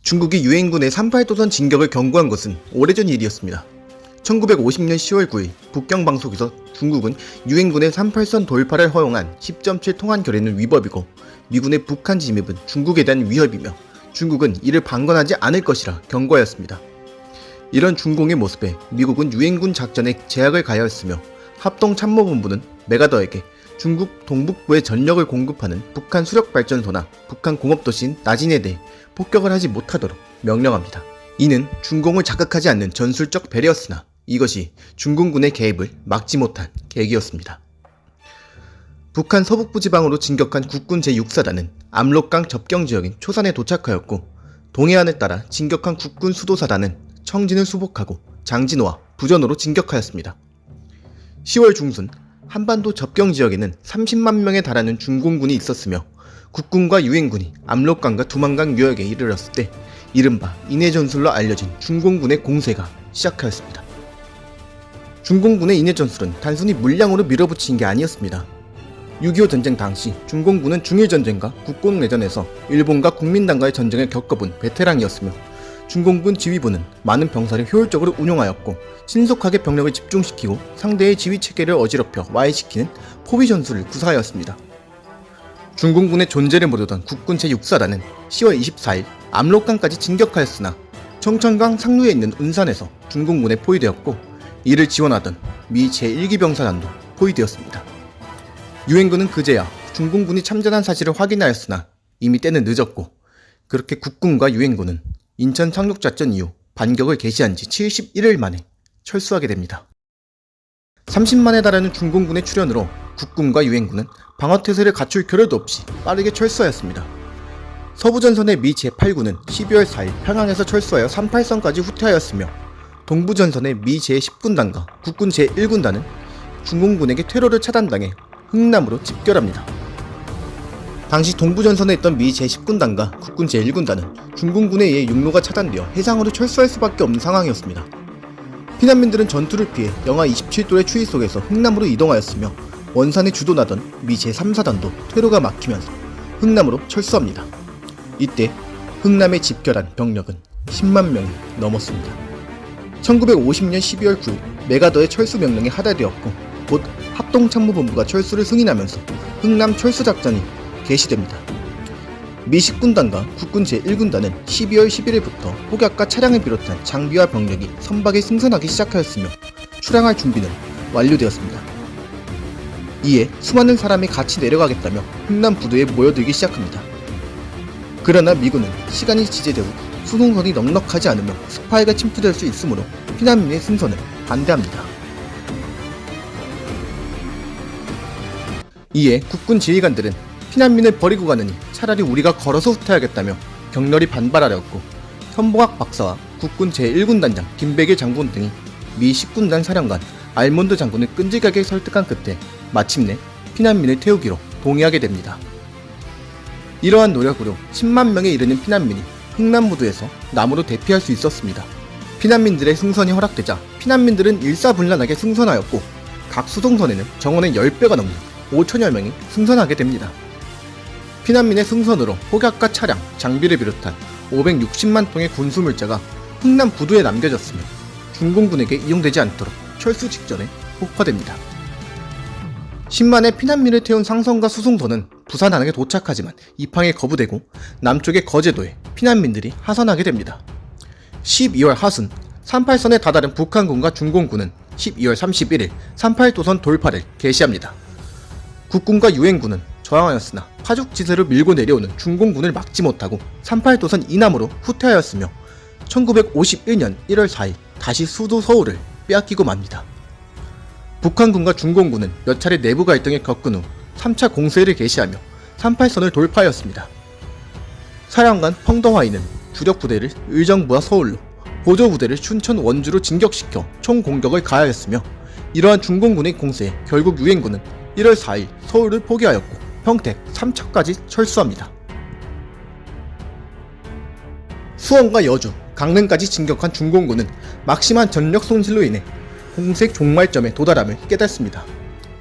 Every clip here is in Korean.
중국이 유엔군의 38도선 진격을 경고한 것은 오래전 일이었습니다. 1950년 10월 9일 북경 방송에서 중국은 유엔군의 38선 돌파를 허용한 10.7 통한 결의는 위법이고 미군의 북한 진입은 중국에 대한 위협이며 중국은 이를 방관하지 않을 것이라 경고하였습니다. 이런 중공의 모습에 미국은 유엔군 작전에 제약을 가하였으며 합동참모본부는 메가더에게 중국 동북부에 전력을 공급하는 북한 수력발전소나 북한 공업도시인 나진에 대해 폭격을 하지 못하도록 명령합니다. 이는 중공을 자극하지 않는 전술적 배려였으나 이것이 중공군의 개입을 막지 못한 계기였습니다. 북한 서북부 지방으로 진격한 국군 제6사단은 압록강 접경지역인 초산에 도착하였고 동해안을 따라 진격한 국군 수도사단은 청진을 수복하고 장진호와 부전으로 진격하였습니다. 10월 중순 한반도 접경지역에는 30만 명에 달하는 중공군이 있었으며 국군과 유엔군이 압록강과 두만강 유역에 이르렀을 때 이른바 인해전술로 알려진 중공군의 공세가 시작하였습니다. 중공군의 인해전술은 단순히 물량으로 밀어붙이는 게 아니었습니다. 6.25 전쟁 당시 중공군은 중일전쟁과 국공내전에서 일본과 국민당과의 전쟁을 겪어본 베테랑이었으며 중공군 지휘부는 많은 병사를 효율적으로 운용하였고 신속하게 병력을 집중시키고 상대의 지휘체계를 어지럽혀 와해시키는 포위 전술을 구사하였습니다. 중공군의 존재를 모르던 국군 제6사단은 10월 24일 압록강까지 진격하였으나 청천강 상류에 있는 은산에서 중공군에 포위되었고 이를 지원하던 미 제1기병사단도 포위되었습니다. 유엔군은 그제야 중공군이 참전한 사실을 확인하였으나 이미 때는 늦었고 그렇게 국군과 유엔군은 인천 상륙작전 이후 반격을 개시한 지 71일 만에 철수하게 됩니다. 30만에 달하는 중공군의 출현으로 국군과 유엔군은 방어태세를 갖출 겨를도 없이 빠르게 철수하였습니다. 서부전선의 미 제8군은 12월 4일 평양에서 철수하여 38선까지 후퇴하였으며 동부전선의 미 제10군단과 국군 제1군단은 중공군에게 퇴로를 차단당해 흥남으로 집결합니다. 당시 동부전선에 있던 미 제10군단과 국군 제1군단은 중공군에 의해 육로가 차단되어 해상으로 철수할 수밖에 없는 상황이었습니다. 피난민들은 전투를 피해 영하 27도의 추위 속에서 흥남으로 이동하였으며 원산에 주둔하던 미 제3사단도 퇴로가 막히면서 흥남으로 철수합니다. 이때 흥남에 집결한 병력은 10만 명이 넘었습니다. 1950년 12월 9일 메가더의 철수 명령이 하달되었고 곧 합동참모본부가 철수를 승인하면서 흥남 철수작전이 개시됩니다. 미 10군단과 국군 제1군단은 12월 11일부터 폭약과 차량을 비롯한 장비와 병력이 선박에 승선하기 시작하였으며 출항할 준비는 완료되었습니다. 이에 수많은 사람이 같이 내려가겠다며 흥남 부두에 모여들기 시작합니다. 그러나 미군은 시간이 지체되고 수송선이 넉넉하지 않으며 스파이가 침투될 수 있으므로 피난민의 승선을 반대합니다. 이에 국군 지휘관들은 피난민을 버리고 가느니 차라리 우리가 걸어서 후퇴하겠다며 격렬히 반발하였고 현봉학 박사와 국군 제1군단장 김백일 장군 등이 미 10군단 사령관 알몬드 장군을 끈질기게 설득한 끝에 마침내 피난민을 태우기로 동의하게 됩니다. 이러한 노력으로 10만 명에 이르는 피난민이 흥남부두에서 남으로 대피할 수 있었습니다. 피난민들의 승선이 허락되자 피난민들은 일사불란하게 승선하였고 각 수송선에는 정원의 10배가 넘는 5천여 명이 승선하게 됩니다. 피난민의 승선으로 폭약과 차량, 장비를 비롯한 560만 통의 군수물자가 흥남 부두에 남겨졌으며 중공군에게 이용되지 않도록 철수 직전에 폭파됩니다. 10만의 피난민을 태운 상선과 수송선은 부산항에 도착하지만 입항에 거부되고 남쪽의 거제도에 피난민들이 하선하게 됩니다. 12월 하순 38선에 다다른 북한군과 중공군은 12월 31일 38도선 돌파를 개시합니다. 국군과 유엔군은 저항하였으나 파죽지세로 밀고 내려오는 중공군을 막지 못하고 38도선 이남으로 후퇴하였으며 1951년 1월 4일 다시 수도 서울을 빼앗기고 맙니다. 북한군과 중공군은 몇 차례 내부 갈등을 겪은 후 3차 공세를 개시하며 38선을 돌파하였습니다. 사령관 펑더화이는 주력 부대를 의정부와 서울로, 보조 부대를 춘천 원주로 진격시켜 총공격을 가하였으며 이러한 중공군의 공세에 결국 유엔군은 1월 4일 서울을 포기하였고 평택 3차까지 철수합니다. 수원과 여주, 강릉까지 진격한 중공군은 막심한 전력 손실로 인해 공세 종말점에 도달함을 깨닫습니다.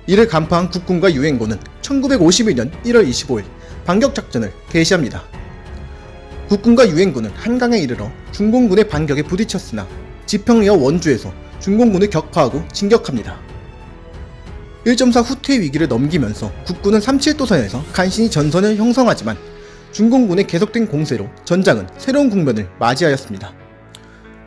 이를 간파한 국군과 유엔군은 1951년 1월 25일 반격작전을 개시합니다. 국군과 유엔군은 한강에 이르러 중공군의 반격에 부딪혔으나 지평리와 원주에서 중공군을 격파하고 진격합니다. 1.4 후퇴의 위기를 넘기면서 국군은 37도선에서 간신히 전선을 형성하지만 중공군의 계속된 공세로 전장은 새로운 국면을 맞이하였습니다.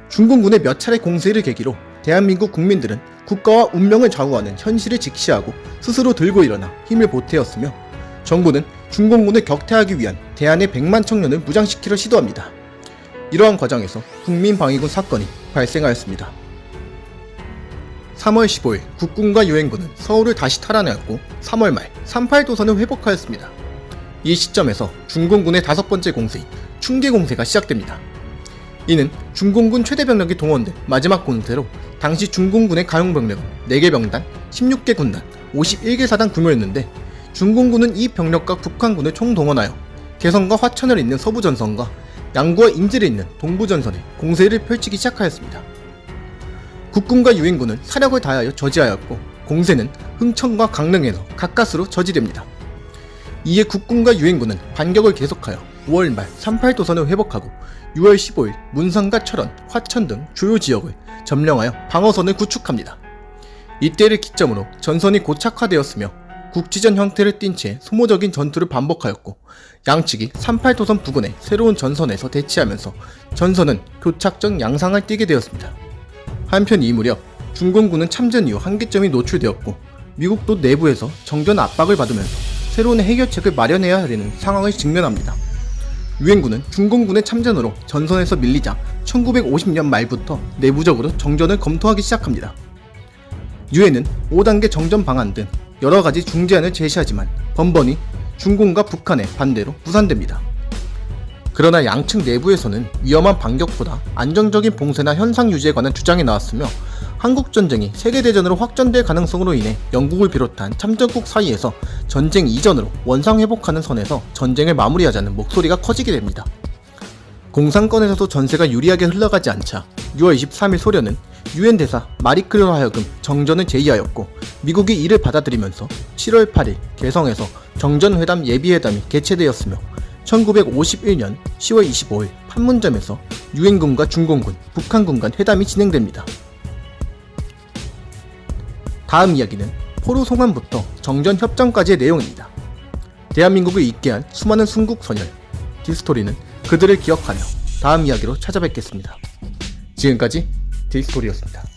중공군의 몇 차례 공세를 계기로 대한민국 국민들은 국가와 운명을 좌우하는 현실을 직시하고 스스로 들고 일어나 힘을 보태었으며 정부는 중공군을 격퇴하기 위한 대한의 100만 청년을 무장시키려 시도합니다. 이러한 과정에서 국민방위군 사건이 발생하였습니다. 3월 15일 국군과 유엔군은 서울을 다시 탈환하였고 3월 말 38도선을 회복하였습니다. 이 시점에서 중공군의 5번째 공세인 충계공세가 시작됩니다. 이는 중공군 최대 병력이 동원된 마지막 공세로 당시 중공군의 가용병력은 4개 병단, 16개 군단, 51개 사단 규모였는데 중공군은 이 병력과 북한군을 총동원하여 개성과 화천을 잇는 서부전선과 양구와 인제를 잇는 동부전선에 공세를 펼치기 시작하였습니다. 국군과 유엔군은 사력을 다하여 저지하였고 공세는 흥천과 강릉에서 가까스로 저지됩니다. 이에 국군과 유엔군은 반격을 계속하여 5월 말 38도선을 회복하고 6월 15일 문산과 철원, 화천 등 주요 지역을 점령하여 방어선을 구축합니다. 이때를 기점으로 전선이 고착화되었으며 국지전 형태를 띈 채 소모적인 전투를 반복하였고 양측이 38도선 부근의 새로운 전선에서 대치하면서 전선은 교착적 양상을 띠게 되었습니다. 한편 이 무렵 중공군은 참전 이후 한계점이 노출되었고 미국도 내부에서 정전 압박을 받으면서 새로운 해결책을 마련해야 되는 상황을 직면합니다. 유엔군은 중공군의 참전으로 전선에서 밀리자 1950년 말부터 내부적으로 정전을 검토하기 시작합니다. 유엔은 5단계 정전 방안 등 여러가지 중재안을 제시하지만 번번이 중공과 북한의 반대로 무산됩니다. 그러나 양측 내부에서는 위험한 반격보다 안정적인 봉쇄나 현상 유지에 관한 주장이 나왔으며 한국전쟁이 세계대전으로 확전될 가능성으로 인해 영국을 비롯한 참전국 사이에서 전쟁 이전으로 원상회복하는 선에서 전쟁을 마무리하자는 목소리가 커지게 됩니다. 공산권에서도 전세가 유리하게 흘러가지 않자 6월 23일 소련은 유엔 대사 마리크르로 하여금 정전을 제의하였고 미국이 이를 받아들이면서 7월 8일 개성에서 정전회담 예비회담이 개최되었으며 1951년 10월 25일 판문점에서 유엔군과 중공군, 북한군 간 회담이 진행됩니다. 다음 이야기는 포로 송환부터 정전 협정까지의 내용입니다. 대한민국을 잊게 한 수많은 순국 선열, 디스토리는 그들을 기억하며 다음 이야기로 찾아뵙겠습니다. 지금까지 디스토리였습니다.